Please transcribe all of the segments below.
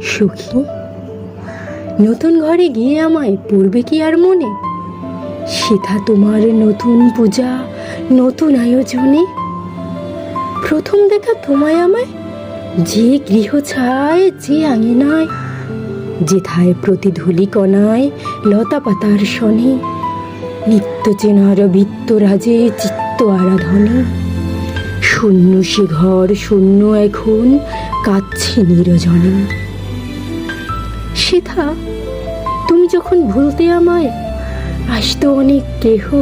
সখী, নতুন ঘরে গিয়ে আমায় পড়বে কি আর মনে? সেথা তোমার নতুন পূজা, নতুন আয়োজনে। প্রথম দেখা তোমায় আমায়, যে গৃহ ছায়, যে আঙিনায়, যেথায় প্রতিধূলি কণায় লতা পাতার শনে, নিত্য চেনার বৃত্তরাজে চিত্ত আরাধনে। শূন্য সে ঘর, শূন্য এখন কাঁদছে নিরজনে। সেথা তুমি যখন ভুলতে আমায়, আসতো অনেক কেহ,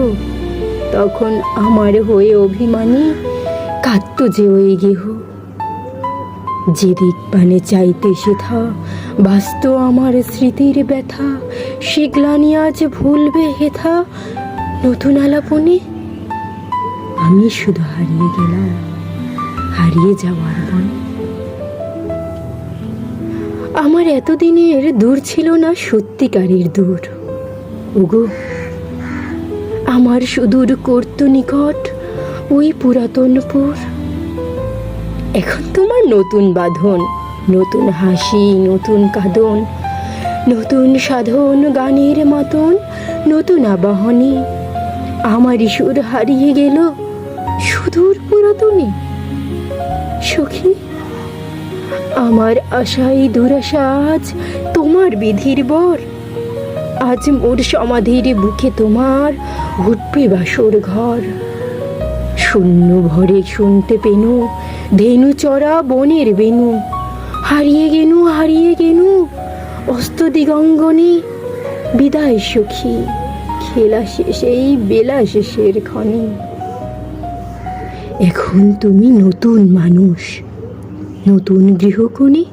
তখন আমার হয়ে অভিমানী কাঁদত যে ওই গেহ। যে দিক পানে চাইতে সেথা বাস্ত আমার স্মৃতির ব্যথা, সে গ্লানি আজ ভুলবে হেথা নতুন আলাপনে। আমি শুধু হারিয়ে গেলাম হারিয়ে যাওয়ার বনে। আমার এতদিনের দূর ছিল না সত্যিকারের দূর। ওগো, আমার সুদূর করত নিকট ওই পুরাতনপুর। এখন তোমার নতুন বাঁধন, নতুন হাসি, নতুন কাঁদন, নতুন সাধন গানের মাতন, নতুন আবাহনী। আমার সুর হারিয়ে গেল সুদূর পুরাতনে। সখী, আমার আশাই দুরাশা আজ তোমার বিধির বর। আজ মোর সমাধির বুকে তোমার উঠবে বাসর ঘর। শূন্য ভরে শুনতে পেনু ধেনু চড়া বনের বেনু। হারিয়ে গেনু, হারিয়ে গেনু অস্ত দিগঙ্গনে। বিদায় সখী, খেলা শেষেই বেলা শেষের ক্ষণে। এখন তুমি নতুন মানুষ, নতুন গৃহকোণে।